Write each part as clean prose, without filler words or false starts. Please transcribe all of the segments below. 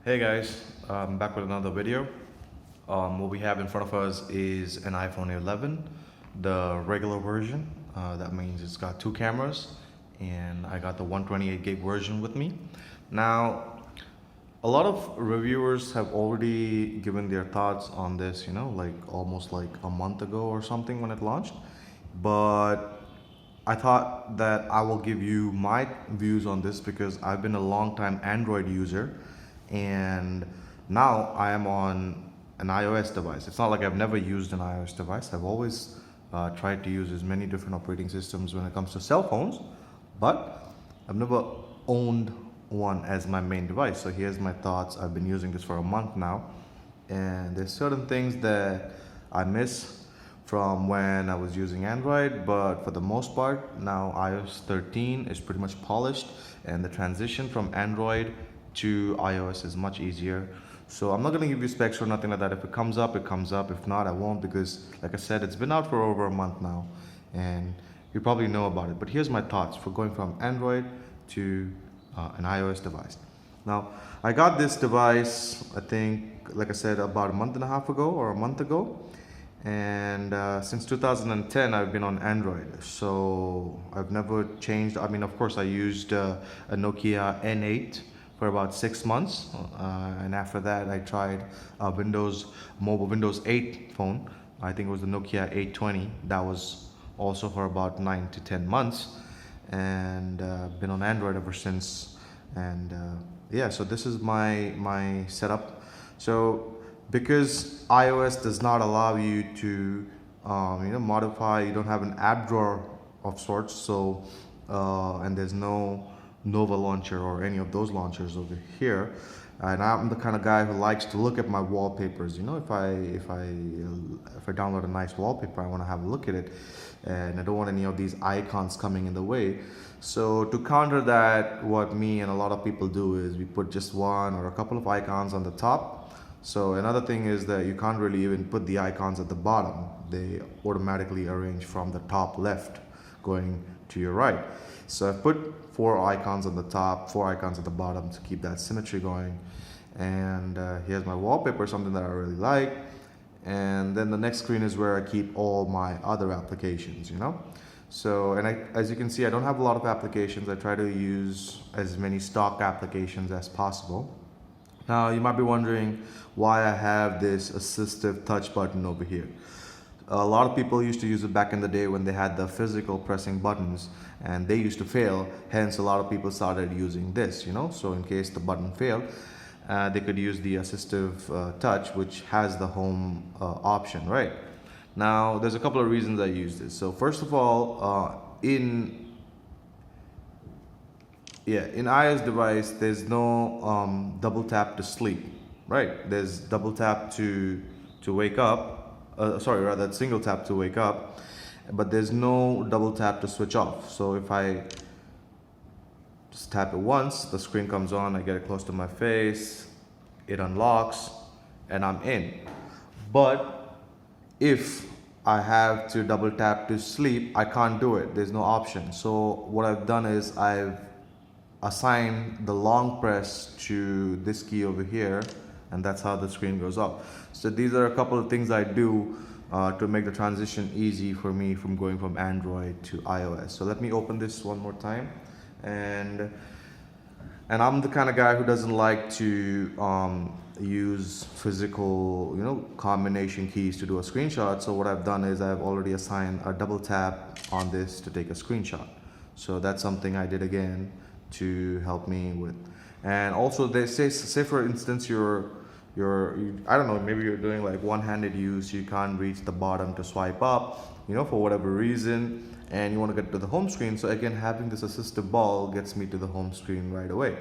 Hey guys, I'm back with another video. What we have in front of us is an iPhone 11, the regular version. That means it's got two cameras, and I got the 128 gig version with me. Now, a lot of reviewers have already given their thoughts on this, like almost like a month ago or something when it launched. But I thought that I will give you my views on this because I've been a long time Android user and now I am on an iOS device. It's not like I've never used an iOS device. I've always tried to use as many different operating systems when it comes to cell phones, but I've never owned one as my main device. So here's my thoughts. I've been using this for a month now, and there's certain things that I miss from when I was using Android, but for the most part, now iOS 13 is pretty much polished, and the transition from Android to iOS is much easier. So I'm not gonna give you specs or nothing like that. If it comes up, it comes up. If not, I won't because, like I said, it's been out for over a month now, and you probably know about it. But here's my thoughts for going from Android to an iOS device. Now, I got this device, I think, like I said, about a month and a half ago or a month ago. And since 2010, I've been on Android. So I've never changed. I mean, of course, I used a Nokia N8 for about 6 months. And after that, I tried a mobile Windows 8 phone. I think it was the Nokia 820. That was also for about 9 to 10 months. And been on Android ever since. And yeah, so this is my setup. So because iOS does not allow you to modify, you don't have an app drawer of sorts. So and there's no Nova launcher or any of those launchers over here. And I'm the kind of guy who likes to look at my wallpapers. If I download a nice wallpaper, I want to have a look at it, and I don't want any of these icons coming in the way. So to counter that, what me and a lot of people do is we put just one or a couple of icons on the top. So another thing is that you can't really even put the icons at the bottom. They automatically arrange from the top left going to your right. So I've put 4 icons on the top, 4 icons at the bottom to keep that symmetry going. And here's my wallpaper, something that I really like. And then the next screen is where I keep all my other applications. So, and as you can see, I don't have a lot of applications. I try to use as many stock applications as possible. Now, you might be wondering why I have this assistive touch button over here. A lot of people used to use it back in the day when they had the physical pressing buttons and they used to fail. Hence, a lot of people started using this. So in case the button failed, they could use the assistive touch, which has the home option, right? Now, there's a couple of reasons I use this. So first of all, in iOS device, there's no double tap to sleep, right? There's double tap to wake up. Sorry, rather single tap to wake up, but there's no double tap to switch off. So if I just tap it once, the screen comes on, I get it close to my face, it unlocks, and I'm in. But if I have to double tap to sleep, I can't do it. There's no option. So what I've done is I've assigned the long press to this key over here, and that's how the screen goes up. So these are a couple of things I do to make the transition easy for me from going from Android to iOS. So let me open this one more time. And I'm the kind of guy who doesn't like to use physical, combination keys to do a screenshot. So what I've done is I've already assigned a double tap on this to take a screenshot. So that's something I did again to help me with. And also they say for instance I don't know, maybe you're doing like one-handed use, you can't reach the bottom to swipe up, for whatever reason, and you want to get to the home screen. So again, having this assistive ball gets me to the home screen right away.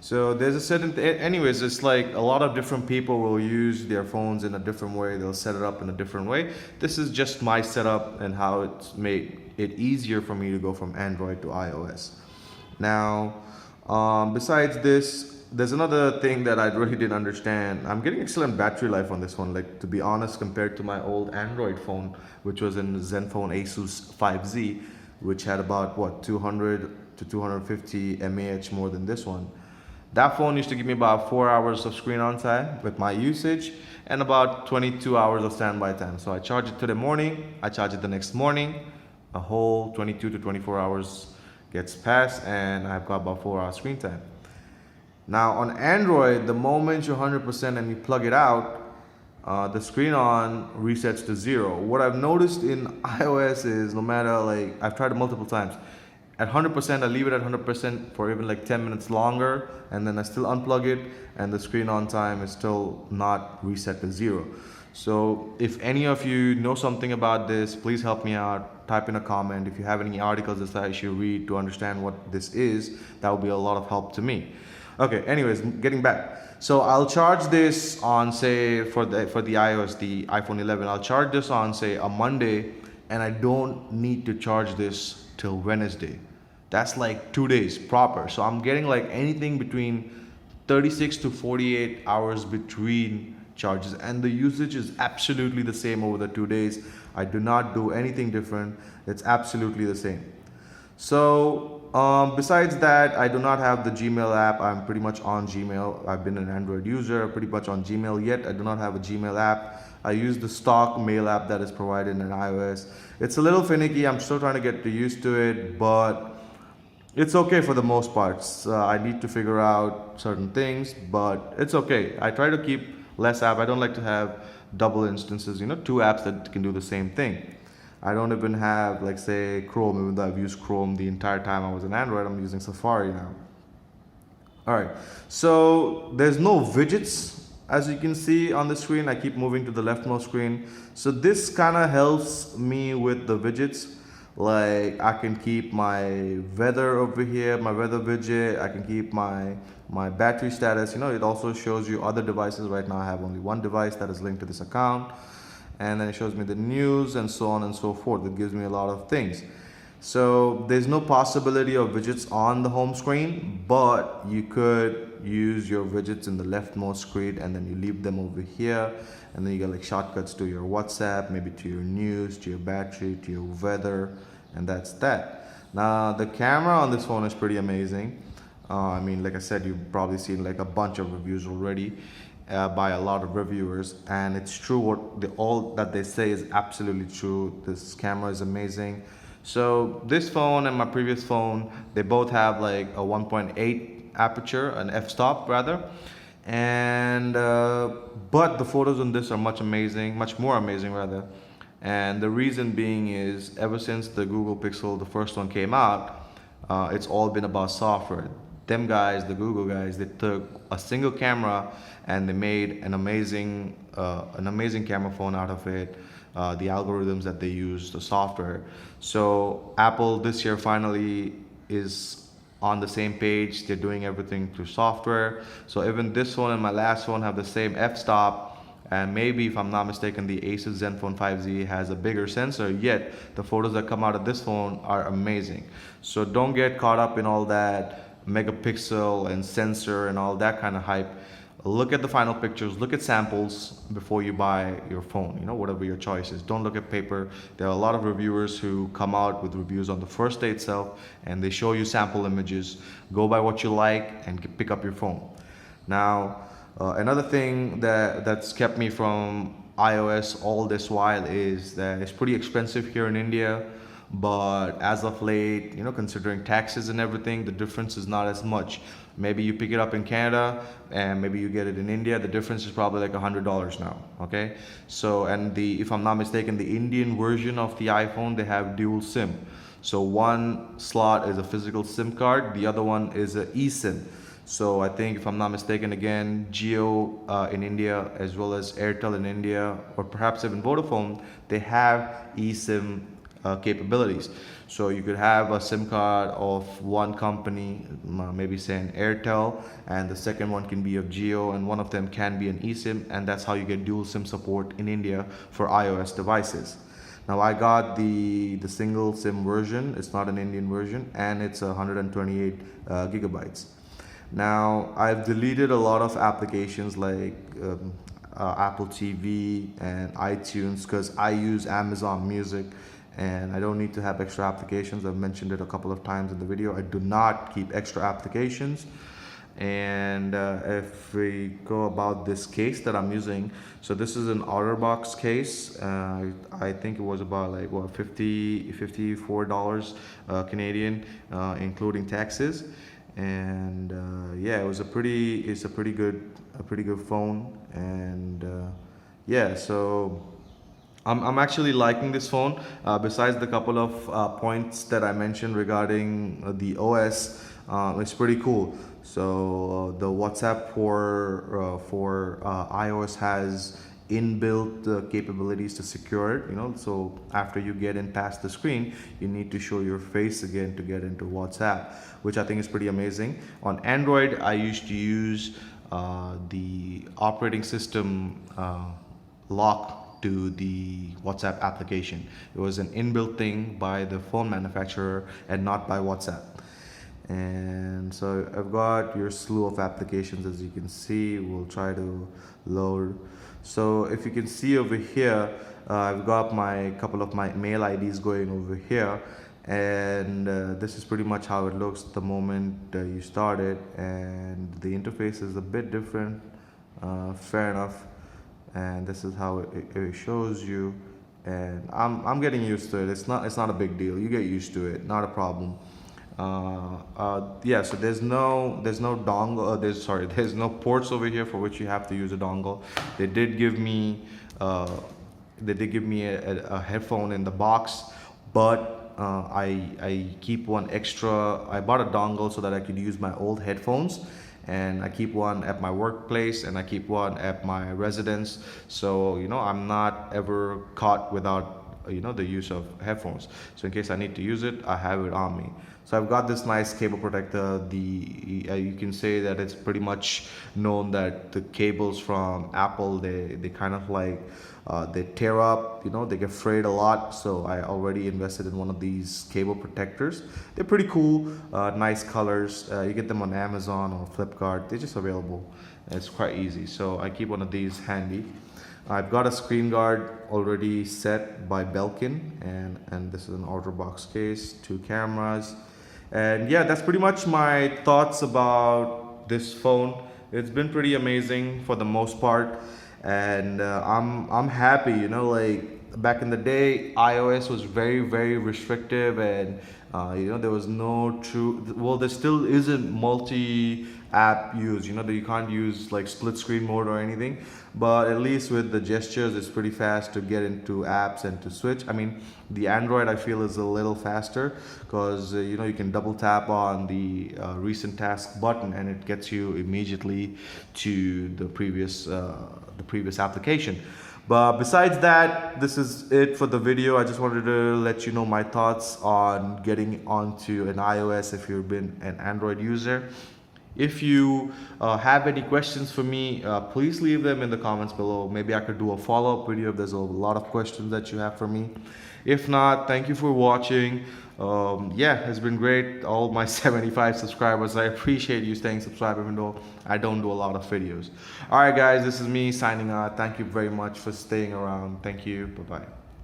So there's a certain anyways, it's like a lot of different people will use their phones in a different way. They'll set it up in a different way. This is just my setup and how it's made it easier for me to go from Android to iOS. Now, besides this, there's another thing that I really didn't understand. I'm getting excellent battery life on this one, like, to be honest, compared to my old Android phone, which was in Zenfone Asus 5Z, which had about 200 to 250 mAh more than this one. That phone used to give me about 4 hours of screen on time with my usage and about 22 hours of standby time. So I charge it today morning, I charge it the next morning, a whole 22 to 24 hours gets passed, and I've got about 4 hours screen time. Now on Android, the moment you're 100% and you plug it out, the screen on resets to 0. What I've noticed in iOS is no matter, like, I've tried it multiple times. At 100%, I leave it at 100% for even like 10 minutes longer, and then I still unplug it, and the screen on time is still not reset to 0. So if any of you know something about this, please help me out. Type in a comment. If you have any articles that I should read to understand what this is, that would be a lot of help to me. Okay, anyways, getting back. So I'll charge this on, say, for the iOS, the iPhone 11, I'll charge this on, say, a Monday, and I don't need to charge this till Wednesday. That's like 2 days proper. So I'm getting like anything between 36 to 48 hours between charges, and the usage is absolutely the same over the 2 days. I do not do anything different. It's absolutely the same. So besides that, I do not have the Gmail app. I'm pretty much on Gmail. I've been an Android user, pretty much on Gmail, yet I do not have a Gmail app. I use the stock mail app that is provided in iOS. It's a little finicky. I'm still trying to get used to it, but it's okay for the most parts. I need to figure out certain things, but it's okay. I try to keep less app. I don't like to have double instances, two apps that can do the same thing. I don't even have, like, say, Chrome, even though I've used Chrome the entire time I was in Android. I'm using Safari now. All right, so there's no widgets, as you can see on the screen. I keep moving to the leftmost screen. So this kind of helps me with the widgets. Like, I can keep my weather over here, my weather widget. I can keep my battery status. It also shows you other devices. Right now I have only one device that is linked to this account. And then it shows me the news and so on and so forth. It gives me a lot of things. So there's no possibility of widgets on the home screen, but you could use your widgets in the leftmost screen, and then you leave them over here, and then you get like shortcuts to your WhatsApp, maybe to your news, to your battery, to your weather, and that's that. Now the camera on this phone is pretty amazing. I mean, like I said, you've probably seen like a bunch of reviews already by a lot of reviewers, and it's true. All that they say is absolutely true. This camera is amazing. So this phone and my previous phone, they both have like a 1.8 aperture, an f-stop rather, and but the photos on this are much more amazing rather. And the reason being is, ever since the Google Pixel, the first one, came out, it's all been about software. Them guys, the Google guys, they took a single camera and they made an amazing camera phone out of it. The algorithms that they use, the software. So Apple this year finally is on the same page. They're doing everything through software. So even this phone and my last phone have the same f-stop. And maybe, if I'm not mistaken, the Asus Zenfone 5Z has a bigger sensor, yet the photos that come out of this phone are amazing. So don't get caught up in all that megapixel and sensor and all that kind of hype. Look at the final pictures, look at samples before you buy your phone, whatever your choice is. Don't look at paper. There are a lot of reviewers who come out with reviews on the first day itself, and they show you sample images. Go by what you like and pick up your phone. Now, another thing that's kept me from iOS all this while is that it's pretty expensive here in India. But as of late, considering taxes and everything, the difference is not as much. Maybe you pick it up in Canada and maybe you get it in India. The difference is probably like $100 now. Okay. So, and if I'm not mistaken, the Indian version of the iPhone, they have dual SIM. So one slot is a physical SIM card. The other one is an eSIM. So I think, if I'm not mistaken, again, Jio in India, as well as Airtel in India, or perhaps even Vodafone, they have eSIM capabilities. So you could have a SIM card of one company, maybe say an Airtel, and the second one can be of Jio, and one of them can be an eSIM, and that's how you get dual SIM support in India for iOS devices. Now I got the single SIM version. It's not an Indian version, and it's 128 gigabytes. Now I've deleted a lot of applications like Apple TV and iTunes, because I use Amazon Music and I don't need to have extra applications. I've mentioned it a couple of times in the video. I do not keep extra applications. And if we go about this case that I'm using, so this is an OtterBox case. I think it was about like what, $54 Canadian, including taxes. And yeah, it's a pretty good phone. And yeah, so I'm actually liking this phone. Besides the couple of points that I mentioned regarding the OS, it's pretty cool. So the WhatsApp for iOS has inbuilt capabilities to secure it. So after you get in past the screen, you need to show your face again to get into WhatsApp, which I think is pretty amazing. On Android, I used to use the operating system lock to the WhatsApp application. It was an inbuilt thing by the phone manufacturer and not by WhatsApp. And so I've got your slew of applications, as you can see. We'll try to load. So if you can see over here, I've got my couple of my mail IDs going over here. And this is pretty much how it looks the moment you start it. And the interface is a bit different, fair enough. And this is how it shows you. And I'm getting used to it. It's not a big deal. You get used to it, not a problem. Yeah, so there's no dongle. There's no ports over here for which you have to use a dongle. They did give me a headphone in the box, but I keep one extra. I bought a dongle so that I could use my old headphones, and I keep one at my workplace and I keep one at my residence. So I'm not ever caught without the use of headphones. So in case I need to use it, I have it on me. So I've got this nice cable protector. You can say that it's pretty much known that the cables from Apple, they kind of like they tear up, they get frayed a lot. So I already invested in one of these cable protectors. They're pretty cool, nice colors. You get them on Amazon or Flipkart. They're just available. It's quite easy. So I keep one of these handy. I've got a screen guard already set by Belkin, and this is an OtterBox case, 2 cameras. And yeah, that's pretty much my thoughts about this phone. It's been pretty amazing for the most part, and I'm happy. Like back in the day, iOS was very, very restrictive, and there was no true. Well, there still isn't multi-app use. That you can't use like split screen mode or anything. But at least with the gestures, it's pretty fast to get into apps and to switch. I mean, the Android I feel is a little faster because you can double tap on the recent task button and it gets you immediately to the previous application. But besides that, this is it for the video. I just wanted to let you know my thoughts on getting onto an iOS if you've been an Android user. If you have any questions for me, please leave them in the comments below. Maybe I could do a follow-up video if there's a lot of questions that you have for me. If not, thank you for watching. Yeah, it's been great. All my 75 subscribers, I appreciate you staying subscribed even though I don't do a lot of videos. Alright guys, this is me signing out. Thank you very much for staying around. Thank you. Bye-bye.